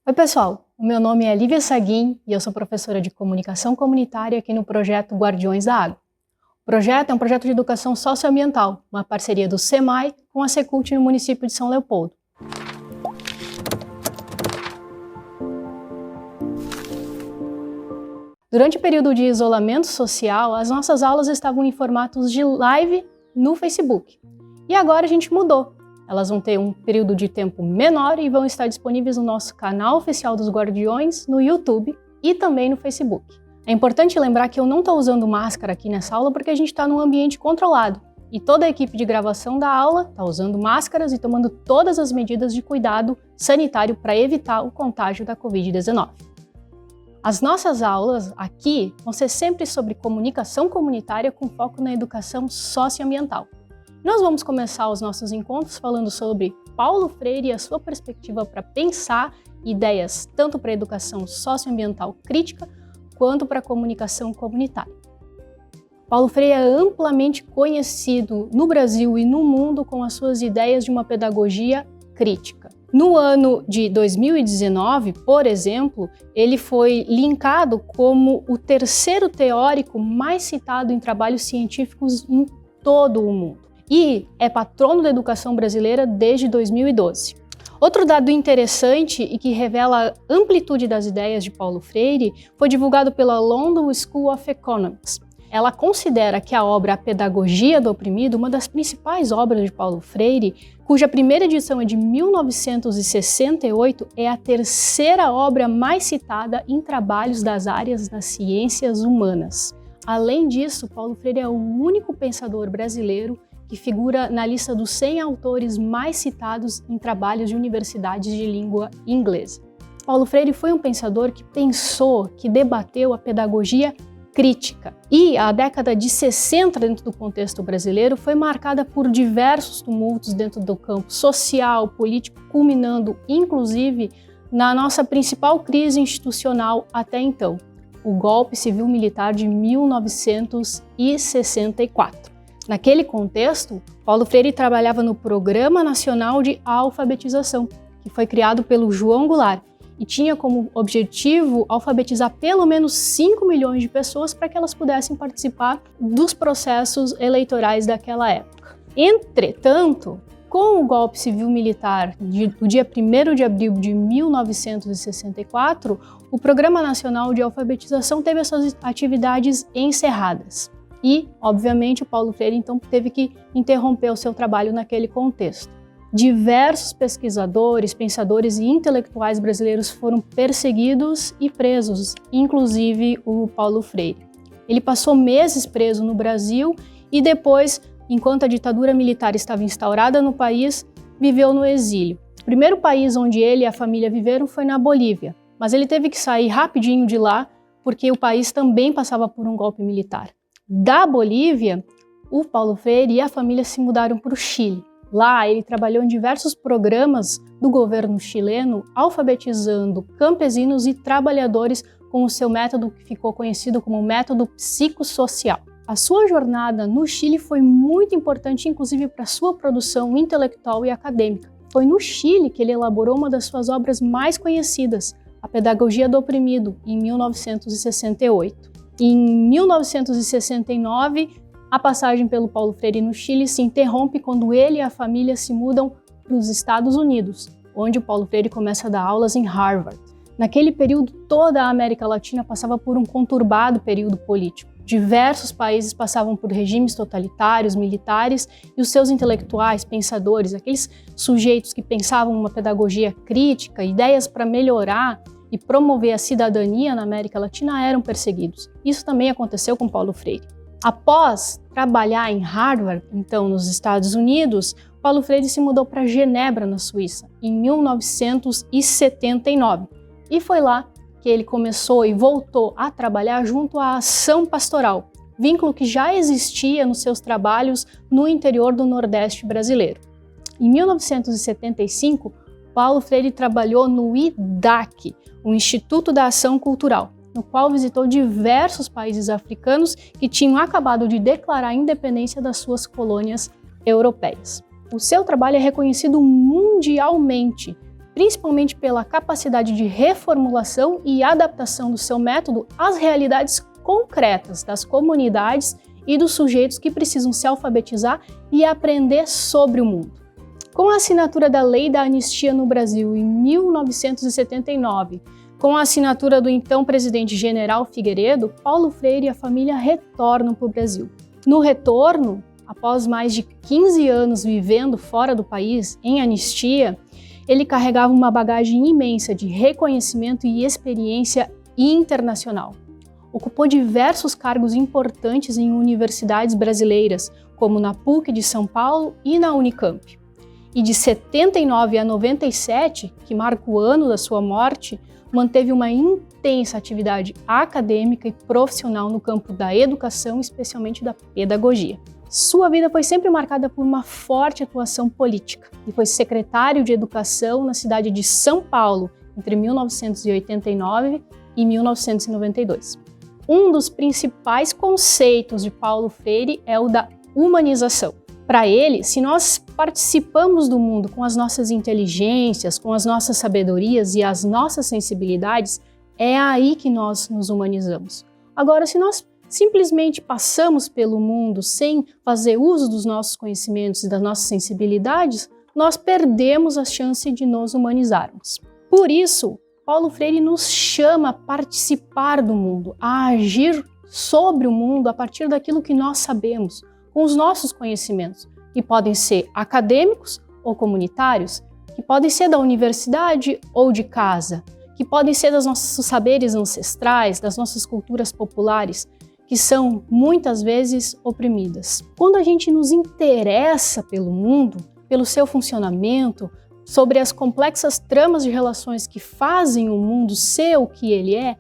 Oi pessoal, o meu nome é Lívia Saguin e eu sou professora de Comunicação Comunitária aqui no projeto Guardiões da Água. O projeto é um projeto de educação socioambiental, uma parceria do SEMAI com a Secult no município de São Leopoldo. Durante o período de isolamento social, as nossas aulas estavam em formatos de live no Facebook. E agora a gente mudou. Elas vão ter um período de tempo menor e vão estar disponíveis no nosso canal oficial dos Guardiões, no YouTube e também no Facebook. É importante lembrar que eu não estou usando máscara aqui nessa aula porque a gente está num ambiente controlado. E toda a equipe de gravação da aula está usando máscaras e tomando todas as medidas de cuidado sanitário para evitar o contágio da Covid-19. As nossas aulas aqui vão ser sempre sobre comunicação comunitária com foco na educação socioambiental. Nós vamos começar os nossos encontros falando sobre Paulo Freire e a sua perspectiva para pensar ideias tanto para a educação socioambiental crítica quanto para a comunicação comunitária. Paulo Freire é amplamente conhecido no Brasil e no mundo com as suas ideias de uma pedagogia crítica. No ano de 2019, por exemplo, ele foi linkado como o terceiro teórico mais citado em trabalhos científicos em todo o mundo. E é patrono da educação brasileira desde 2012. Outro dado interessante e que revela a amplitude das ideias de Paulo Freire foi divulgado pela London School of Economics. Ela considera que a obra A Pedagogia do Oprimido, uma das principais obras de Paulo Freire, cuja primeira edição é de 1968, é a terceira obra mais citada em trabalhos das áreas das ciências humanas. Além disso, Paulo Freire é o único pensador brasileiro que figura na lista dos 100 autores mais citados em trabalhos de universidades de língua inglesa. Paulo Freire foi um pensador que pensou, que debateu a pedagogia crítica. E a década de 60 dentro do contexto brasileiro foi marcada por diversos tumultos dentro do campo social, político, culminando inclusive na nossa principal crise institucional até então, o golpe civil-militar de 1964. Naquele contexto, Paulo Freire trabalhava no Programa Nacional de Alfabetização, que foi criado pelo João Goulart, e tinha como objetivo alfabetizar pelo menos 5 milhões de pessoas para que elas pudessem participar dos processos eleitorais daquela época. Entretanto, com o golpe civil-militar do dia 1º de abril de 1964, o Programa Nacional de Alfabetização teve as suas atividades encerradas. E, obviamente, o Paulo Freire então teve que interromper o seu trabalho naquele contexto. Diversos pesquisadores, pensadores e intelectuais brasileiros foram perseguidos e presos, inclusive o Paulo Freire. Ele passou meses preso no Brasil e depois, enquanto a ditadura militar estava instaurada no país, viveu no exílio. O primeiro país onde ele e a família viveram foi na Bolívia, mas ele teve que sair rapidinho de lá porque o país também passava por um golpe militar. Da Bolívia, o Paulo Freire e a família se mudaram para o Chile. Lá, ele trabalhou em diversos programas do governo chileno, alfabetizando campesinos e trabalhadores com o seu método que ficou conhecido como método psicossocial. A sua jornada no Chile foi muito importante, inclusive para sua produção intelectual e acadêmica. Foi no Chile que ele elaborou uma das suas obras mais conhecidas, A Pedagogia do Oprimido, em 1968. Em 1969, a passagem pelo Paulo Freire no Chile se interrompe quando ele e a família se mudam para os Estados Unidos, onde o Paulo Freire começa a dar aulas em Harvard. Naquele período, toda a América Latina passava por um conturbado período político. Diversos países passavam por regimes totalitários, militares, e os seus intelectuais, pensadores, aqueles sujeitos que pensavam uma pedagogia crítica, ideias para melhorar e promover a cidadania na América Latina eram perseguidos. Isso também aconteceu com Paulo Freire. Após trabalhar em Harvard, então nos Estados Unidos, Paulo Freire se mudou para Genebra, na Suíça, em 1979. E foi lá que ele começou e voltou a trabalhar junto à Ação Pastoral, vínculo que já existia nos seus trabalhos no interior do Nordeste brasileiro. Em 1975, Paulo Freire trabalhou no IDAC, o Instituto da Ação Cultural, no qual visitou diversos países africanos que tinham acabado de declarar a independência das suas colônias europeias. O seu trabalho é reconhecido mundialmente principalmente pela capacidade de reformulação e adaptação do seu método às realidades concretas das comunidades e dos sujeitos que precisam se alfabetizar e aprender sobre o mundo. Com a assinatura da Lei da Anistia no Brasil em 1979, com a assinatura do então presidente General Figueiredo, Paulo Freire e a família retornam para o Brasil. No retorno, após mais de 15 anos vivendo fora do país, em anistia, ele carregava uma bagagem imensa de reconhecimento e experiência internacional. Ocupou diversos cargos importantes em universidades brasileiras, como na PUC de São Paulo e na Unicamp. E de 79 a 97, que marca o ano da sua morte, manteve uma intensa atividade acadêmica e profissional no campo da educação, especialmente da pedagogia. Sua vida foi sempre marcada por uma forte atuação política e foi secretário de Educação na cidade de São Paulo entre 1989 e 1992. Um dos principais conceitos de Paulo Freire é o da humanização. Para ele, se nós participamos do mundo com as nossas inteligências, com as nossas sabedorias e as nossas sensibilidades, é aí que nós nos humanizamos. Agora, se nós simplesmente passamos pelo mundo sem fazer uso dos nossos conhecimentos e das nossas sensibilidades, nós perdemos a chance de nos humanizarmos. Por isso, Paulo Freire nos chama a participar do mundo, a agir sobre o mundo a partir daquilo que nós sabemos, com os nossos conhecimentos, que podem ser acadêmicos ou comunitários, que podem ser da universidade ou de casa, que podem ser dos nossos saberes ancestrais, das nossas culturas populares, que são muitas vezes oprimidas. Quando a gente nos interessa pelo mundo, pelo seu funcionamento, sobre as complexas tramas de relações que fazem o mundo ser o que ele é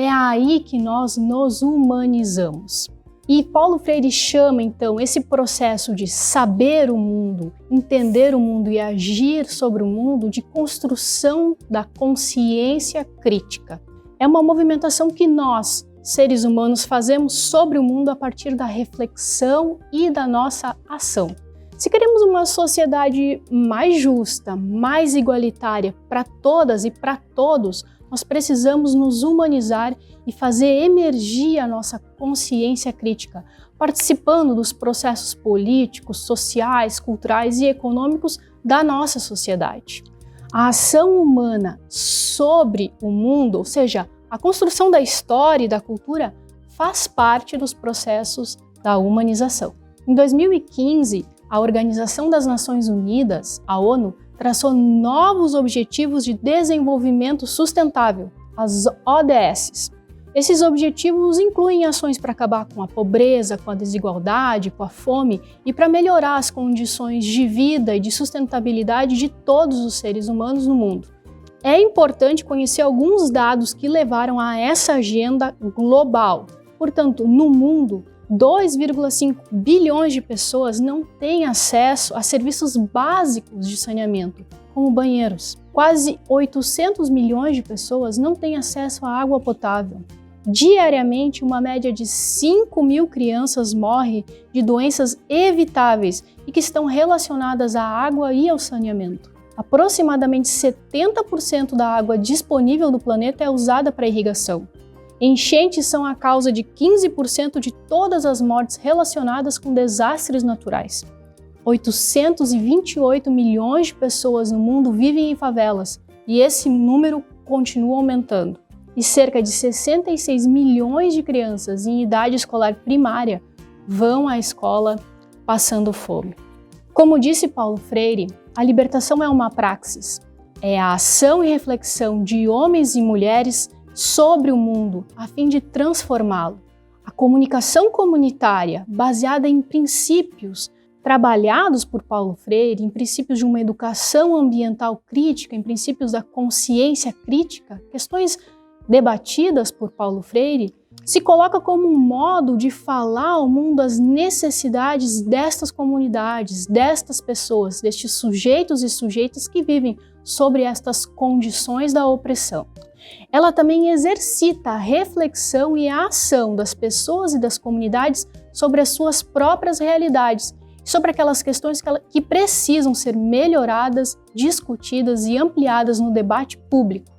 aí que nós nos humanizamos. E Paulo Freire chama, então, esse processo de saber o mundo, entender o mundo e agir sobre o mundo de construção da consciência crítica. É uma movimentação que nós, seres humanos, fazemos sobre o mundo a partir da reflexão e da nossa ação. Se queremos uma sociedade mais justa, mais igualitária para todas e para todos, nós precisamos nos humanizar e fazer emergir a nossa consciência crítica, participando dos processos políticos, sociais, culturais e econômicos da nossa sociedade. A ação humana sobre o mundo, ou seja, a construção da história e da cultura, faz parte dos processos da humanização. Em 2015, a Organização das Nações Unidas, a ONU, traçou novos Objetivos de Desenvolvimento Sustentável, as ODS. Esses objetivos incluem ações para acabar com a pobreza, com a desigualdade, com a fome e para melhorar as condições de vida e de sustentabilidade de todos os seres humanos no mundo. É importante conhecer alguns dados que levaram a essa agenda global. Portanto, no mundo, 2,5 bilhões de pessoas não têm acesso a serviços básicos de saneamento, como banheiros. Quase 800 milhões de pessoas não têm acesso à água potável. Diariamente, uma média de 5.000 crianças morre de doenças evitáveis e que estão relacionadas à água e ao saneamento. Aproximadamente 70% da água disponível do planeta é usada para irrigação. Enchentes são a causa de 15% de todas as mortes relacionadas com desastres naturais. 828 milhões de pessoas no mundo vivem em favelas e esse número continua aumentando. E cerca de 66 milhões de crianças em idade escolar primária vão à escola passando fome. Como disse Paulo Freire, a libertação é uma praxis. É a ação e reflexão de homens e mulheres sobre o mundo a fim de transformá-lo. A comunicação comunitária, baseada em princípios trabalhados por Paulo Freire, em princípios de uma educação ambiental crítica, em princípios da consciência crítica, questões debatidas por Paulo Freire, se coloca como um modo de falar ao mundo as necessidades destas comunidades, destas pessoas, destes sujeitos e sujeitas que vivem sobre estas condições da opressão. Ela também exercita a reflexão e a ação das pessoas e das comunidades sobre as suas próprias realidades sobre aquelas questões que precisam ser melhoradas, discutidas e ampliadas no debate público.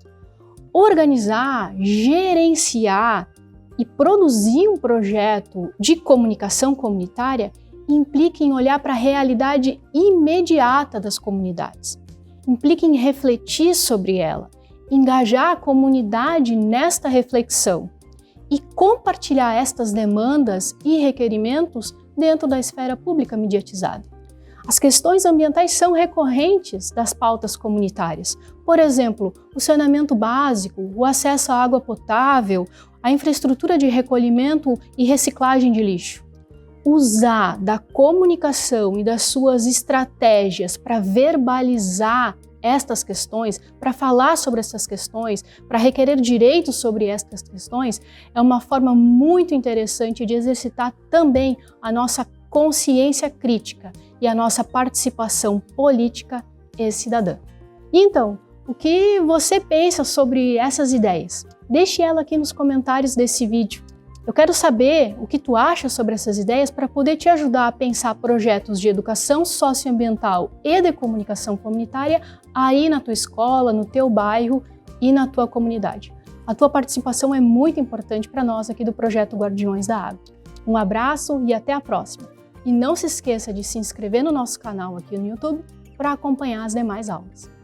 Organizar, gerenciar e produzir um projeto de comunicação comunitária implica em olhar para a realidade imediata das comunidades, implica em refletir sobre ela, engajar a comunidade nesta reflexão e compartilhar estas demandas e requerimentos dentro da esfera pública mediatizada. As questões ambientais são recorrentes das pautas comunitárias. Por exemplo, o saneamento básico, o acesso à água potável, a infraestrutura de recolhimento e reciclagem de lixo. Usar da comunicação e das suas estratégias para verbalizar estas questões, para falar sobre essas questões, para requerer direitos sobre estas questões, é uma forma muito interessante de exercitar também a nossa consciência crítica e a nossa participação política e cidadã. E então, o que você pensa sobre essas ideias? Deixe ela aqui nos comentários desse vídeo. Eu quero saber o que tu acha sobre essas ideias para poder te ajudar a pensar projetos de educação socioambiental e de comunicação comunitária aí na tua escola, no teu bairro e na tua comunidade. A tua participação é muito importante para nós aqui do Projeto Guardiões da Água. Um abraço e até a próxima! E não se esqueça de se inscrever no nosso canal aqui no YouTube para acompanhar as demais aulas.